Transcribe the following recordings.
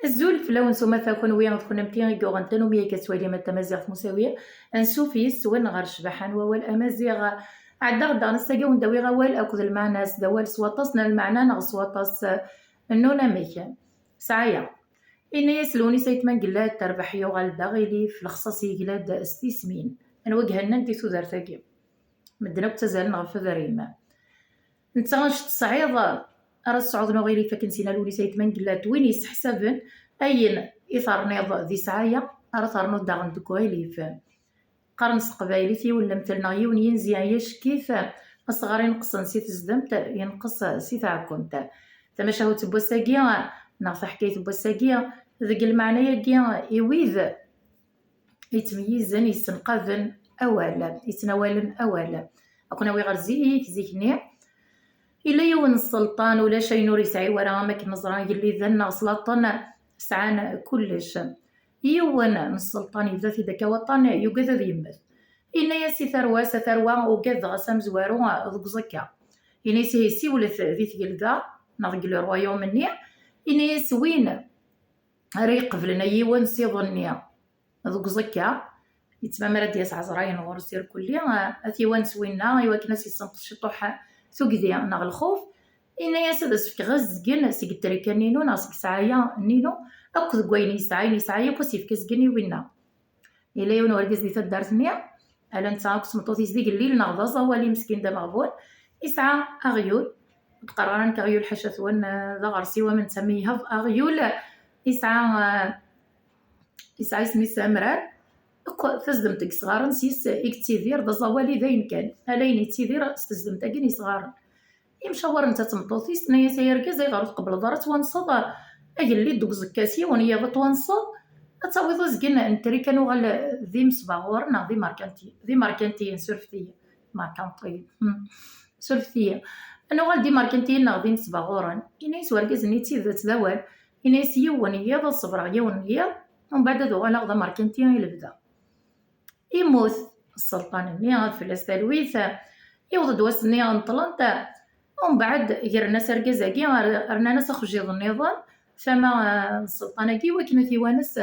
الزول فلاون سوما ثاكون ويا غتكون متين غيغون مية كتوالي مات تمازيغ مساوية انسوفيس وين غير شبحان ووال امازيغ عدا غدا نستاقي ونداوي غوال اكد المعنى دوال سواطاسنا المعنى نغ سواطاس النونا ميكان سعيا إني يسلوني سيتمان قلاد تربح يوغال داغيلي في الخصاص يقلاد استيسمين نوجهنا ندي ثودار ثاقي مدنا بتزال نغف ذريما نتا غنشط الصعيد راه الصعود نغيري فكنسينا لولي سيتمان قلاد وين يسحسبن أين إثار نيض ذي سعايا راه ثارنو داغن دكويلي في قرنص قبايلتي ولا مثلنا يون ينزيايش كيف الصغار ينقصن سيت زدمت ينقص سيت عكونت تماشاو تبوساكيا نغف حكاية بوساكيا ذاك المعنى ياكيا يويذ يتميزن يستنقذن أوالا يتناولن أوالا أكون وي غير زيكني إلا يون السلطان ولا شي نور يسعي ورا ماك نزران يلي ذن سلطان سعان كلش يون السلطان يبدا في داك وطن يوكذا يمث إنا ياسي ثروة وكذا غسام زوارو ذوك زكا إنا يسي ولث ذي تقلدا نضق الروايوم مني إنا يسوين ريق فلنا يون سيظنيا ذوك زكا يتما مراد ياس عزراين غورسير كليا أثيوان سوينا يواكنا سيسنقص شطوحة ثقذي ناغ الخوف إنا ياسد سفك غزقن سيك التريكا نينو ناسك سعايا نينو أكد قوين يسعايا كوسيف كزقني وينا إلا يون ورقز دي تدارتني ألا نتا كسمطوث يزديق الليل ناغ زوالي مسكين دا مغبون يسعى أغيول قرارن كغيول حشث ون ذا غرسي ومن تسميها أغيول يسعى اسمي سامران تزدمتك صغارن سيس اكتيفير دا زوالي ذاين كان ألاين يتيفير استزدمتاكين صغارن يمشاور نتا تمطوثيس نايا سيركا زي غارو قبل دارت وانصد أجلي دوك زكاسي ونيا ضت وانصد أتصاوي ضزقنا انتري كانوا غال ذي مصباغورنا ذي ماركانتيين سورفتية ماركانتيين سورفتية أنا غال دي ماركانتيين ناغ ذي مصباغورن إنايس ورقزني تيذات ذوال إنايس يوانيا ذا الصبرا يوانيا ومن بعد ذو غالا غدا ماركانتيين يلبدا يموت السلطان النياض في الاستالويثة يوضد واسني انطلنت ومن بعد غيرنا سرقزاكي رنا ناس خرجي النظام فما السلطانة كي وكنا ثيوانس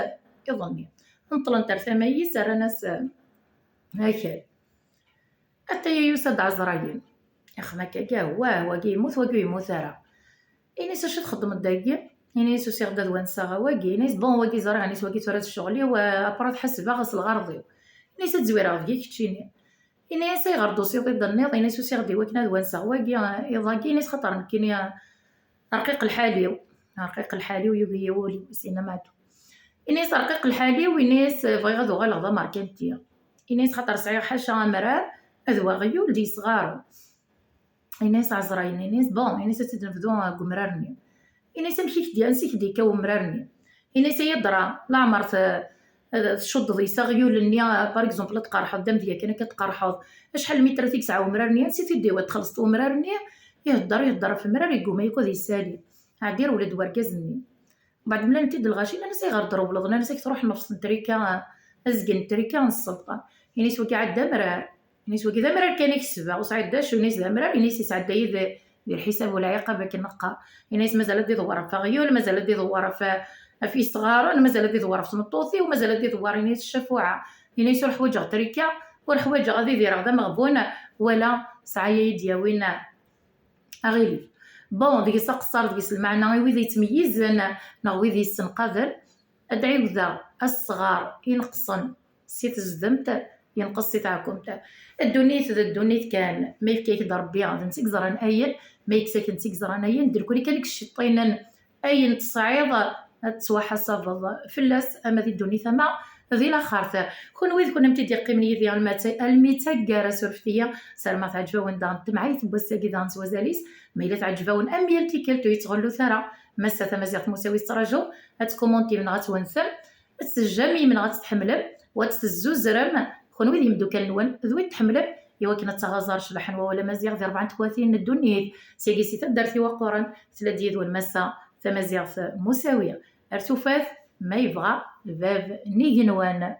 يظني انطلنت ثمايس رنا ناس هكا حتى يوسد عزرايين يخما كاكا هو كي يموت وكي يموت راه إنيس واش تخدم الداكي إنيس وسي غدا دوانسا غواكي إنيس بون واكي زرع إنيس واكي تورات الشغلي وأبراد حسبا غسل غرضي إنيس تزويرا غيك كتشيني إنيس غير دوسي ضد النيض إنيس وسي غدي وكنا دوانسا غواكي إضاكي إنيس خطر كيني رقيق الحالي ويبي يولي سينا ماتو إنيس رقيق الحالي وإنيس فغي غدو غا لغدا ماركانتيا إنيس خطر صعيغ حاشا مرار أذوا غيول دي صغارو إنيس عزراين إنيس بون إنيس تدنفدو قمرارني إنيس مشيك ديال نسيك ديكا ومرارني إنيس يدرا لا عمرت تشد ذي غيول النيا باغ اكزومبل تقرحض دم ديالك انا كتقرحض شحال متر فيك ساعه ومرارني نسيتي ديوا تخلصت ومرارني يهضر في المرار يقوم يكون يسالي عادير ولد وركزني بعد ملي نتي الغاشي انا سي غير ضرب لغنا نسيك تروح نفس التريكا ازقن التريكا السلطان يعني سوا كي عاد مرار يعني سوا كذا مرار كان يكسبها وسعد داش ونيس مرار يعني سعد داير الحساب ولا عقبه كنقا يعني مازال دي دوار في غيول مازال دي دوار في صغار مازال دي دوار في سمطوطي ومازال دي دوار نيس الشفوعه يعني يسول حوايج تريكا والحوايج غادي يدير غدا مغبونه ولا سعايه دياوينا اغيلي بون ديك السقصار ديك المعنى ويدي يتميز نا ويدي يستنقذر ادعي ذا الصغار ينقصن سيت زدمت ينقص تاعكم تاع الدنيت كان ما يفكيك ربي غادي نتيك زران اين ما يكساك نتيك زران اين دير كل كانك الشيطين اين تصعيد تسواحا صافا فلاس اما ذي الدنيا ثما ذي لاخرت كون ويذ كنا متي قيمني ذي الميتا سورفتيه سلمى تعجبون دان معايا تبوساكي دان وزاليس ما الا تعجبون اميال تيكلتو يتغلو ثرا مسا تمازيغ مساوي تراجو هتكومونتي من غتونثم تسجمي من غتتحملم وتتزوز رم كون ويذ يمدو كان ذوي تحملم يوا كنا تغازر شبحن ولا مزيغ ذي 34 الدنيا سيكي سيتا دارتي وقورن تلاديد والمسا تمازيغ مساويه ارتفاث ما يبغى الباب نيجنوان